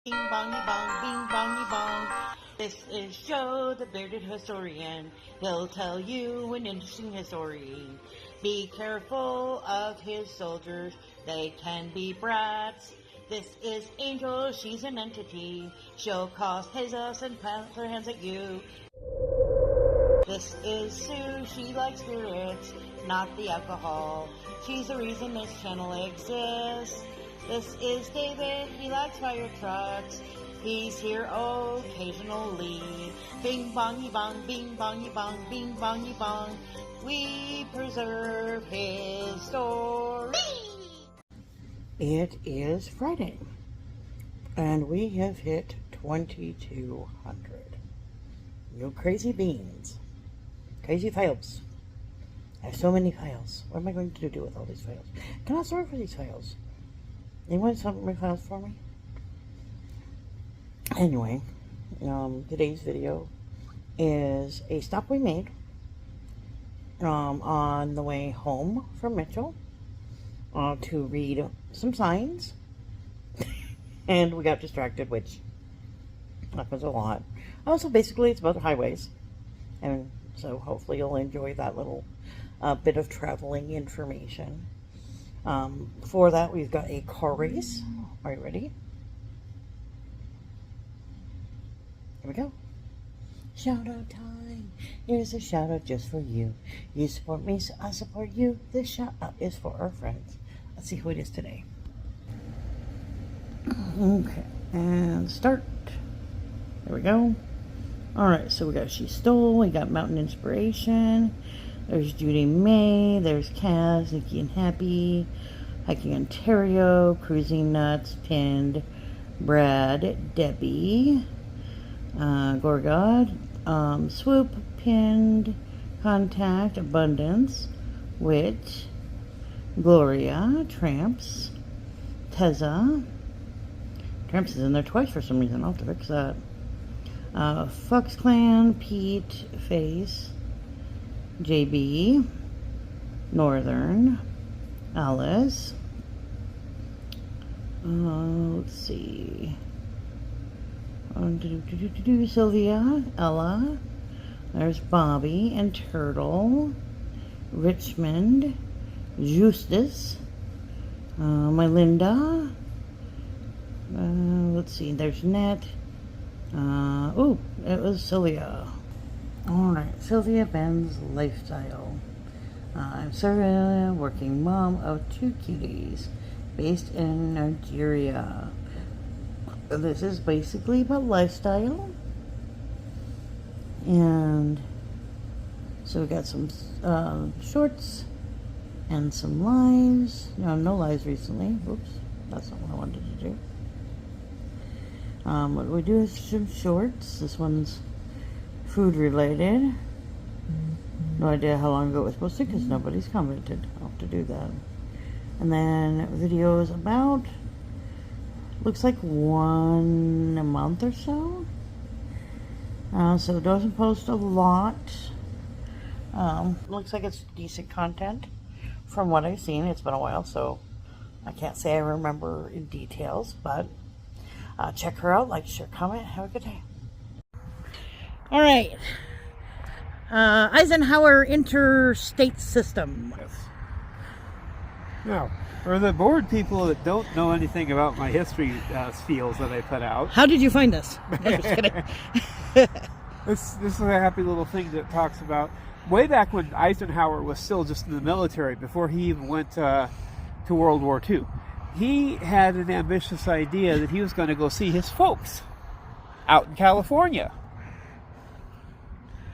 Bing bongy bong, bing bongy bong. This is Joe, the bearded historian. He'll tell you an interesting story. Be careful of his soldiers, they can be brats. This is Angel, she's an entity. She'll cause chaos and plant her hands at you. This is Sue, she likes spirits, not the alcohol. She's the reason this channel exists. This is David, he likes fire trucks. He's here occasionally. Bing bongy bong, bing bongy bong, bing bongy bong. We preserve his story. It is Friday, and we have hit 2,200. You crazy beans. Crazy files. I have so many files. What am I going to do with all these files? Can I sort for these files? Anyone sort my files for me? Anyway, today's video is a stop we made on the way home from Mitchell to read some signs. And we got distracted, which happens a lot. Also, basically, it's about the highways. And so hopefully you'll enjoy that little bit of traveling information. Before that, we've got a car race. Are you ready? Here we go. Shout out time. Here's a shout out just for you. You support me, so I support you. This shout out is for our friends. Let's see who it is today. Okay, and start. There we go. Alright, so we got She Stole, we got Mountain Inspiration, there's Judy May, there's Kaz, Nikki and Happy, Hiking Ontario, Cruising Nuts, Pinned, Brad, Debbie, Gorgod, Swoop, Pinned, Contact, Abundance, Wit, Gloria, Tramps, Teza. Tramps is in there twice for some reason. I'll have to fix that. Fox Clan, Pete, Face, JB, Northern, Alice. Let's see. Sylvia, Ella. There's Bobby and Turtle, Richmond, Justus, my Linda. Let's see. There's Net. Oh, it was Sylvia. Alright, Sylvia Ben's Lifestyle. I'm Sylvia, working mom of 2 cuties, based in Nigeria. This is basically about lifestyle. And so we got some shorts and some lives. No lives recently. Oops, that's not what I wanted to do. What we do is some shorts. This one's food related. No idea how long ago it was posted because nobody's commented. I'll have to do that. And then videos about, looks like 1 a month or so. So it doesn't post a lot. Looks like it's decent content from what I've seen. It's been a while, so I can't say I remember in details, but check her out, like, share, comment, have a good day. All right. Eisenhower Interstate System. Yes. Now, for the bored people that don't know anything about my history spiels that I put out. How did you find this? No, just kidding. This is a happy little thing that talks about way back when Eisenhower was still just in the military, before he even went to World War II. He had an ambitious idea that he was going to go see his folks out in California.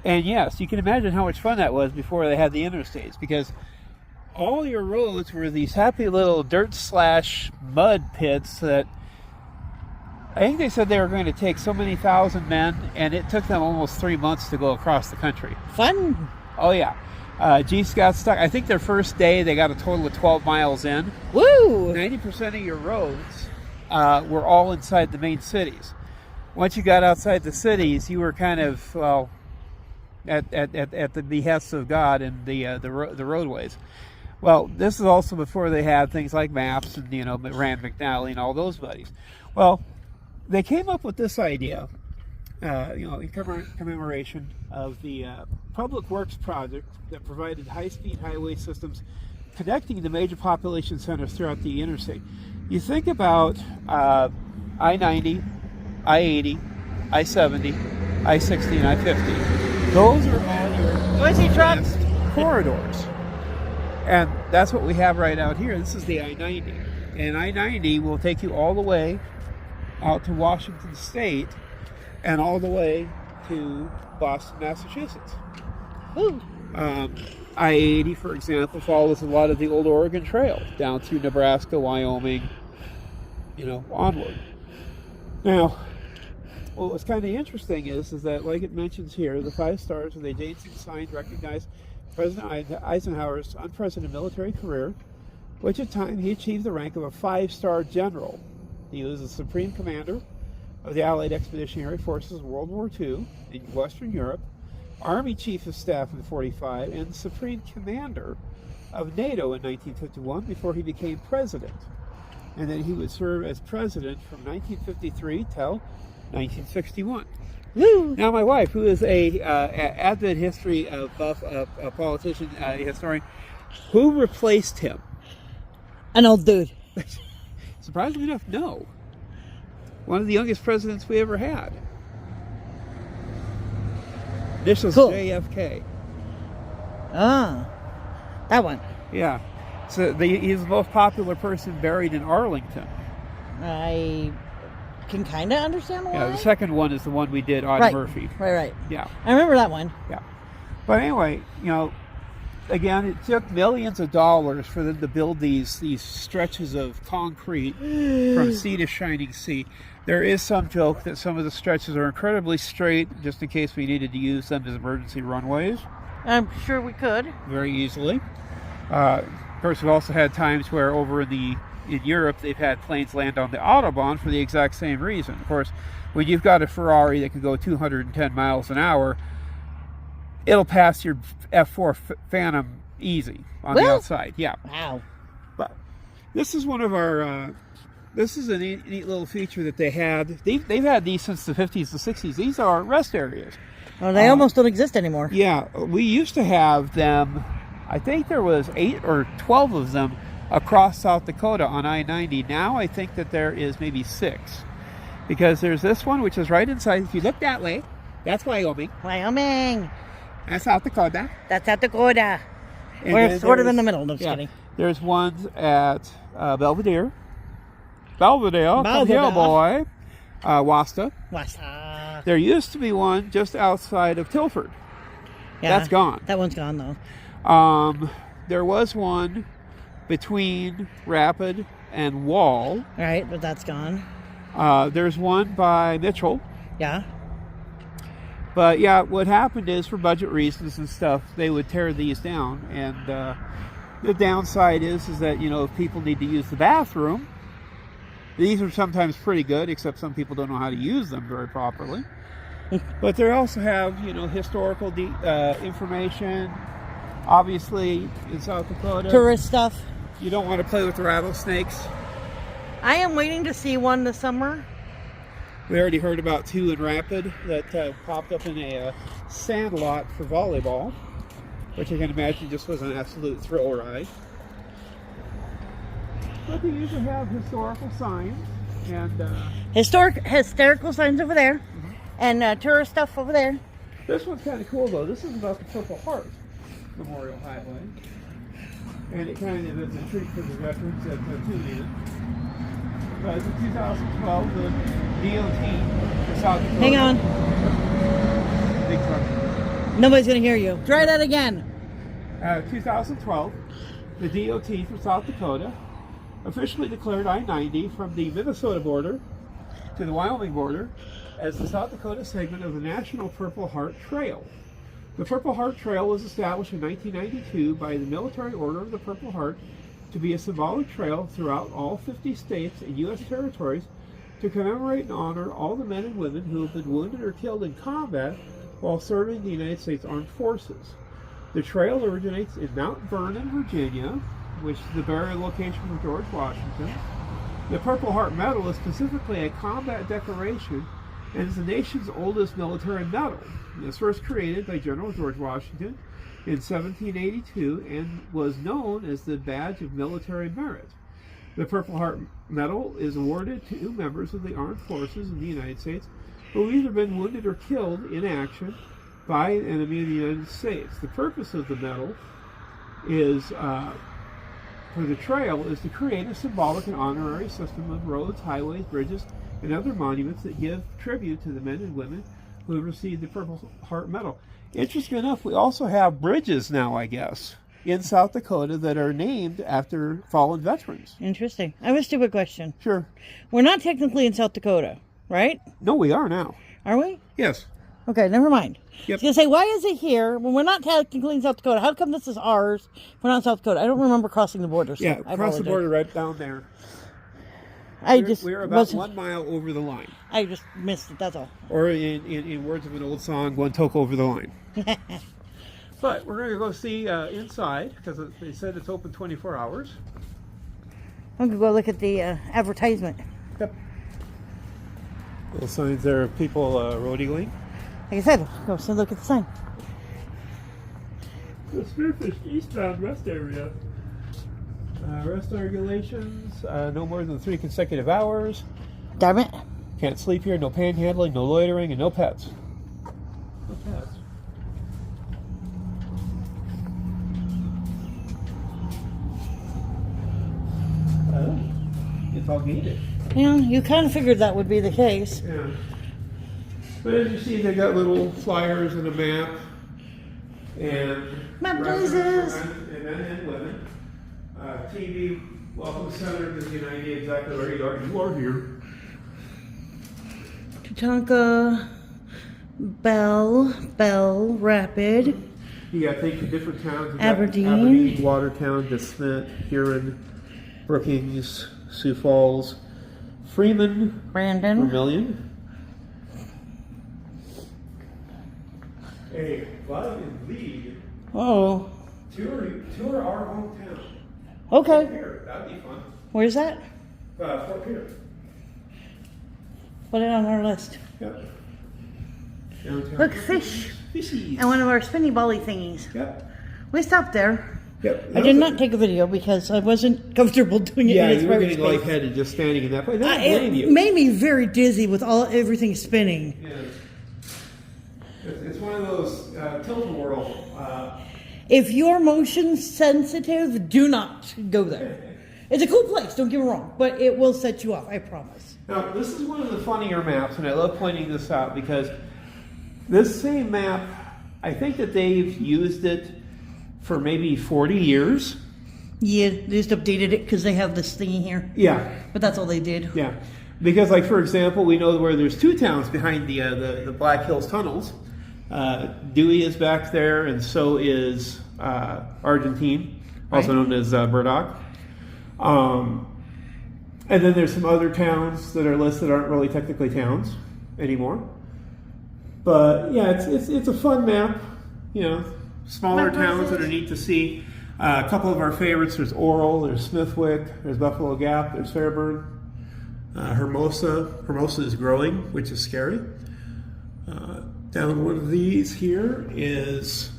And yes, you can imagine how much fun that was before they had the interstates, because all your roads were these happy little dirt/mud pits that I think they said they were going to take so many thousand men, and it took them almost 3 months to go across the country. Fun. Oh yeah. Geese got stuck. I think their first day they got a total of 12 miles in. Woo! 90% of your roads were all inside the main cities. Once you got outside the cities, you were kind of, well, at the behest of God and the roadways. Well, this is also before they had things like maps and, Rand McNally and all those buddies. Well, they came up with this idea, in commemoration of the public works project that provided high-speed highway systems connecting the major population centers throughout the interstate. You think about I-90, I-80, I-70, I-60, and I-50. Those are all your Noisy trucks. corridors. And that's what we have right out here. This is the I-90. And I-90 will take you all the way out to Washington State and all the way to Boston, Massachusetts. Woo. I-80, for example, follows a lot of the old Oregon Trail down through Nebraska, Wyoming, onward. Now, what's kind of interesting is that, like it mentions here, the 5 stars of the Davidson sign recognize President Eisenhower's unprecedented military career, which at time he achieved the rank of a 5-star general. He was the supreme commander of the Allied Expeditionary Forces of World War II in Western Europe, Army Chief of Staff in 1945, and Supreme Commander of NATO in 1951 before he became president. And then he would serve as president from 1953 till 1961. Woo. Now, my wife, who is a avid history of buff, a politician, historian, who replaced him? An old dude. Surprisingly enough, no. One of the youngest presidents we ever had. Initials Cool. JFK. Ah, that one. Yeah. So he's the most popular person buried in Arlington. I can kind of understand why. Yeah, the second one is the one we did on Right. Murphy. Right. Yeah. I remember that one. Yeah. But anyway, again, it took millions of dollars for them to build these stretches of concrete from sea to shining sea. There is some joke that some of the stretches are incredibly straight, just in case we needed to use them as emergency runways I'm sure we could. very easily. Of course, we've also had times where over in Europe they've had planes land on the Autobahn for the exact same reason. Of course, when you've got a Ferrari that can go 210 miles an hour, it'll pass your F4 Phantom easy on the outside. Yeah. Wow. But this is one of our. This is a neat little feature that they had. They've had these since the 50s, the 60s. These are rest areas. Well, they almost don't exist anymore. Yeah, we used to have them. I think there was 8 or 12 of them across South Dakota on I-90. Now I think that there is maybe 6, because there's this one which is right inside. If you look that way, that's Wyoming. Wyoming. That's South Dakota. That's South Dakota. And We're then sort of in there's- the middle. No, just yeah, kidding. there's ones at Belvedere, come here, boy. Wasta. Wasa. There used to be one just outside of Tilford. Yeah, That's gone. That one's gone though. There was one between Rapid and Wall. All right, but that's gone. There's one by Mitchell. Yeah. But yeah, what happened is, for budget reasons and stuff, they would tear these down. And the downside is that, if people need to use the bathroom, these are sometimes pretty good, except some people don't know how to use them very properly. But they also have, historical information. Obviously, in South Dakota, Tourist stuff. you don't want to play with the rattlesnakes. I am waiting to see one this summer. We already heard about 2 in Rapid that popped up in a sand lot for volleyball, which I can imagine just was an absolute thrill ride. But they usually have historical signs and Hysterical signs over there, and tourist stuff over there. this one's kind of cool though. This is about the Purple Heart Memorial Highway, and it kind of is a treat for the veterans that tune in. Because in 2012, the DOT for South Dakota. Hang on. Big truck. Nobody's gonna hear you. Try that again. 2012, the DOT for South Dakota officially declared I-90 from the Minnesota border to the Wyoming border as the South Dakota segment of the National Purple Heart Trail. The Purple Heart Trail was established in 1992 by the Military Order of the Purple Heart to be a symbolic trail throughout all 50 states and U.S. territories to commemorate and honor all the men and women who have been wounded or killed in combat while serving the United States Armed Forces. The trail originates in Mount Vernon, Virginia, which is the burial location for George Washington, The Purple Heart Medal is specifically a combat decoration and is the nation's oldest military medal. It was first created by General George Washington in 1782 and was known as the badge of military merit. The Purple Heart Medal is awarded to members of the armed forces in the United States who have either been wounded or killed in action by an enemy of the United States. The purpose of the medal is, for the trail, is to create a symbolic and honorary system of roads, highways, bridges, and other monuments that give tribute to the men and women who have received the Purple Heart Medal. Interesting enough, we also have bridges now, I guess, in South Dakota that are named after fallen veterans. Interesting. I have a stupid question. Sure. We're not technically in South Dakota, right? No, we are now. Are we? Yes. Okay, never mind. Yep. I was going to say, why is it here when we're not technically in South Dakota? How come this is ours? We're not in South Dakota. I don't remember crossing the border. So Yeah, I across the apologize. border right down there. We're about 1 mile over the line. I just missed it, that's all. Or in words of an old song, one toke over the line. But we're going to go see inside, because they said it's open 24 hours. I'm going to go look at the advertisement. Yep. Little signs there of people road eagling. Like I said, go look at the sign. The Spearfish eastbound rest area. Rest regulations, no more than 3 consecutive hours. Damn it. Can't sleep here, no panhandling, no loitering, and no pets. No pets. It's all gated. Yeah, you kind of figured that would be the case. Yeah. But as you see, they got little flyers and a map. And Map reference blazes. for men and women. TV Welcome Center gives you an idea exactly where you are. You are here. Tatanka, Bell, Rapid. You got to think of different towns. You got Aberdeen. Aberdeen, Watertown, DeSmet, Huron, Brookings, Sioux Falls, Freeman, Brandon. Vermilion. A Bud and Lead Oh, tour our hometown. okay. Here, that'd be fun. Where's that? Fort Pierre. Put it on our list. Yep. Downtown. Look, fish. Fishies. And one of our spinny bally thingies. Yep. We stopped there. Yep. I did not take a video because I wasn't comfortable doing it Yeah, in its you were private getting space. lightheaded just standing in that place. I don't blame It you. made me very dizzy with everything spinning. Yeah. It's one of those tilt-a-whirl. If you're motion sensitive, do not go there. It's a cool place, don't get me wrong, but it will set you off, I promise. Now, this is one of the funnier maps, and I love pointing this out because this same map, I think that they've used it for maybe 40 years. Yeah, they just updated it because they have this thingy here. Yeah, But that's all they did. yeah. Because, like, for example, we know where there's 2 towns behind the Black Hills tunnels. Dewey is back there, and so is Argentine, also known as Burdock. And then there's some other towns that are listed that aren't really technically towns anymore. But yeah, it's a fun map. You know, smaller towns that are neat to see. A couple of our favorites: there's Oral, there's Smithwick, there's Buffalo Gap, there's Fairburn, Hermosa. Hermosa is growing, which is scary. Down one of these here is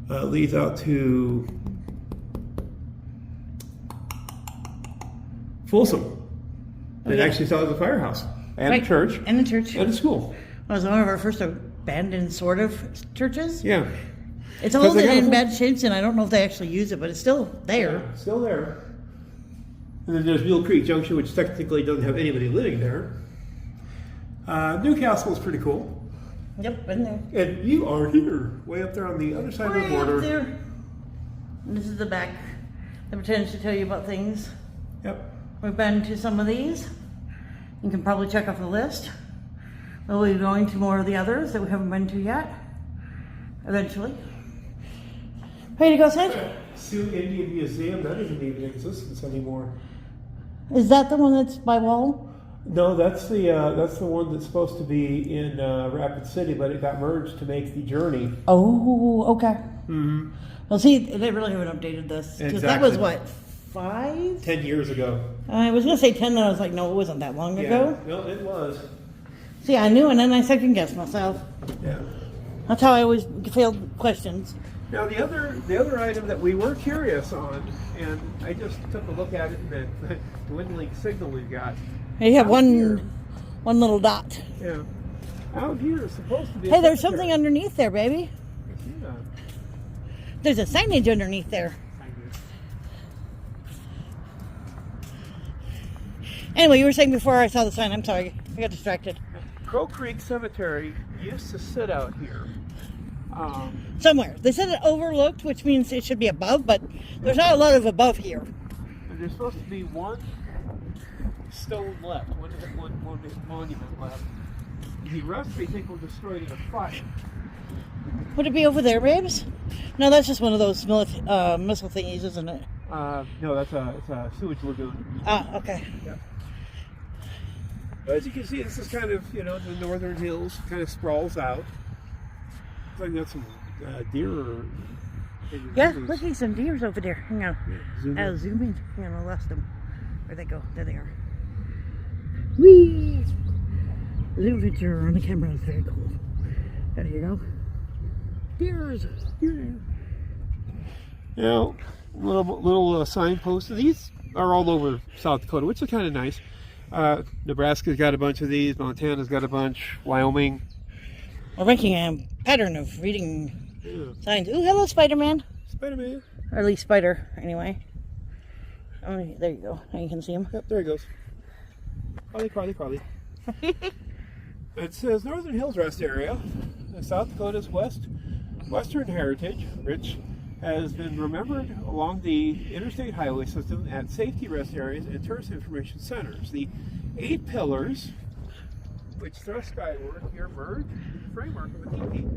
leads out to Folsom. It actually still has a firehouse and a church And a church. and a school. It was one of our first abandoned sort of churches. Yeah, It's 'Cause old they and got a in full- bad shapes, and I don't know if they actually use it, but it's still there. still there. And then there's Mule Creek Junction, which technically doesn't have anybody living there. Newcastle is pretty cool. Yep, been there. And you are here, way up there on the other side of the Way border. up there. And this is the back that pretends to tell you about things. Yep. We've been to some of these. You can probably check off the list. We'll be going to more of the others that we haven't been to yet. Eventually. Ready to go, Sid? Sioux Indian Museum, that isn't even in existence anymore. Is that the one that's by Wall? No, that's the one that's supposed to be in Rapid City, but it got merged to make the journey. Oh, okay. Mm-hmm. Well, see, they really haven't updated this. Because that was Exactly. what, 5? 10 years ago. I was going to say 10, then I was like, no, it wasn't that long ago. no, it was. See, I knew, and then I second guessed myself. Yeah. That's how I always failed questions. Now the other item that we were curious on, and I just took a look at it in the dwindling signal we've got. You have Out one here. little dot. Yeah. Out here is supposed to be. Hey, there's something underneath there, baby. I see that. There's a signage underneath there. Anyway, you were saying before I saw the sign. I'm sorry. I got distracted. Crow Creek Cemetery used to sit out here. Somewhere. They said it overlooked, which means it should be above, but there's not a lot of above here. And there's supposed to be one stone left, one monument left. The rest we think were destroyed in a fire. Would it be over there, babes? No, that's just one of those missile thingies, isn't it? No, it's a sewage lagoon. Ah, okay. Yeah. But as you can see, this is kind of, the northern hills, kind of sprawls out. Looks like we got some deer or... Yeah, look at some deers over there. Hang on. Yeah, I'll zoom in. Hang on, I lost them. Where'd they go? There they are. Whee! Zoom picture on the camera is very cool. There you go. Deers! Now, little signposts. These are all over South Dakota, which is kind of nice. Nebraska's got a bunch of these. Montana's got a bunch. Wyoming. We're making a pattern of reading signs. Ooh, hello, Spider-Man. Spider-Man. Or at least Spider, anyway. Oh, there you go. Now you can see him. Yep, there he goes. Crawly. It says Northern Hills Rest Area, South Dakota's western heritage, which has been remembered along the interstate highway system at safety rest areas and tourist information centers. The 8 pillars, which thrust skyward, here merge the framework of a teepee,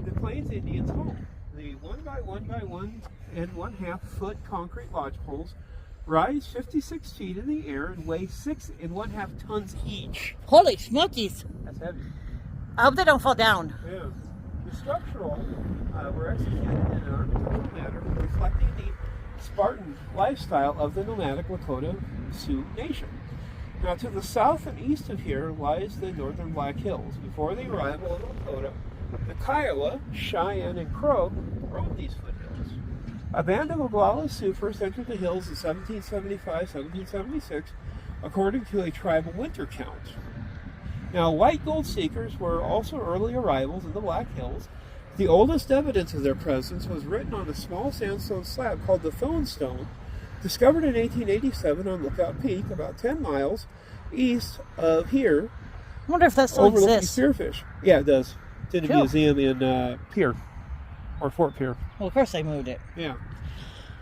the Plains Indians' home. The 1 by 1 by 1 and 1/2 foot concrete lodge poles rise 56 feet in the air and weigh 6 1/2 tons each. Holy smokies! That's heavy. I hope they don't fall down. Yeah. The structural were executed in an architectural manner reflecting the Spartan lifestyle of the nomadic Lakota Sioux Nation. Now, to the south and east of here lies the northern Black Hills. Before the arrival of Lakota, the Kiowa, Cheyenne, and Crow roamed these foothills. A band of Oglala Sioux first entered the hills in 1775-1776, according to a tribal winter count. Now, white gold seekers were also early arrivals in the Black Hills. The oldest evidence of their presence was written on a small sandstone slab called the Thone Stone, discovered in 1887 on Lookout Peak, about 10 miles east of here. I wonder if that still overlooking exists. Spearfish. Yeah, it does. It's in a Cool. museum in Pierre, or Fort Pierre. Well, of course they moved it. Yeah.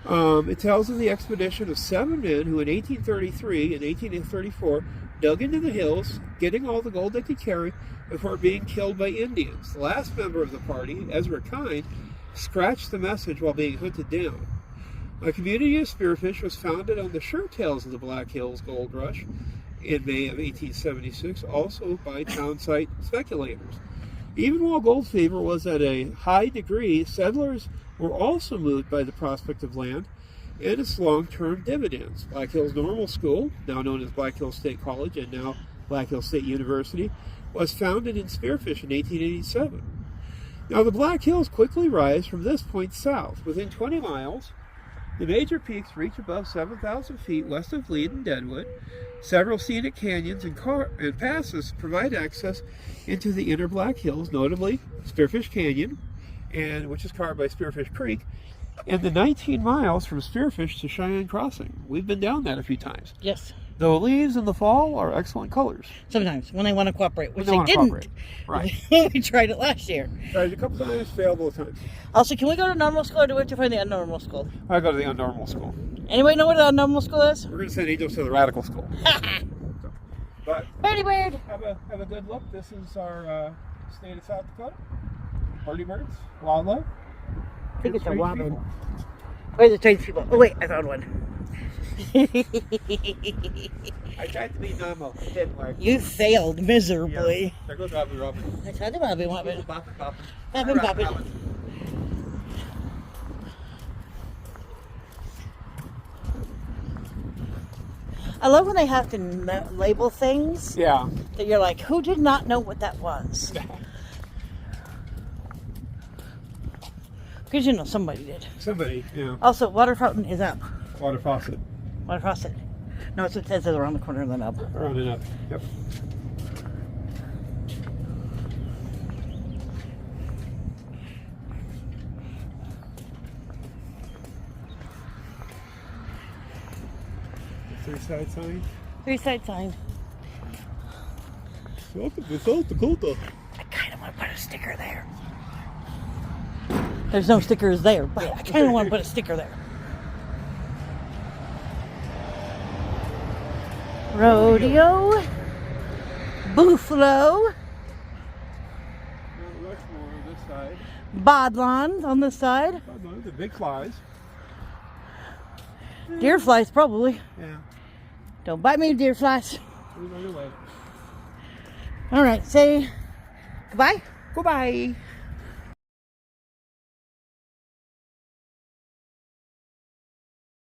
It tells of the expedition of 7 men who in 1833 and 1834 dug into the hills, getting all the gold they could carry before being killed by Indians. The last member of the party, Ezra Kind, scratched the message while being hunted down. A community of spearfish was founded on the shirt tails of the Black Hills gold rush in May of 1876, also by town site speculators. Even while gold fever was at a high degree, settlers were also moved by the prospect of land and its long-term dividends. Black Hills Normal School, now known as Black Hills State College and now Black Hills State University, was founded in Spearfish in 1887. Now the Black Hills quickly rise from this point south. Within 20 miles, the major peaks reach above 7,000 feet west of Lead and Deadwood. Several scenic canyons and passes provide access into the inner Black Hills, notably Spearfish Canyon, which is carved by Spearfish Creek, and the 19 miles from Spearfish to Cheyenne Crossing. We've been down that a few times. Yes. The leaves in the fall are excellent colors. Sometimes, when they want to cooperate, which When they they wanna didn't. cooperate. Right. We tried it last year. Tried a couple times, failed both times. Also, can we go to normal school or do we have to find the unnormal school? I go to the unnormal school. Anybody know what the unnormal school is? We're going to send angels to the radical school. But Birdie bird! have a good look. This is our state of South Dakota. Birdie birds, wildlife. I think it's a Strange robin. people. Where's the strange people? Oh wait, I found one. I tried to be normal. It didn't work. You failed miserably. Yeah. There goes Robin. I tried to Bobby Wobbin. Boppin'. Bobbin, bobbin. I love when they have to label things Yeah. that you're like, who did not know what that was? Because you know somebody did. Somebody, yeah. Also, water fountain is up. Water faucet. Water faucet. No, it's what it says around the corner of the knob. Around and up. Yep. Three-side sign. Three-side sign. South Dakota. I kind of want to put a sticker there. There's no stickers there, but I kind of want to put a sticker there. Rodeo. Buffalo. Rushmore on this side. Bodlon on this side. The big flies. Deer flies, probably. Yeah. Don't bite me, deer flies. Move right away. All right, say goodbye. Goodbye.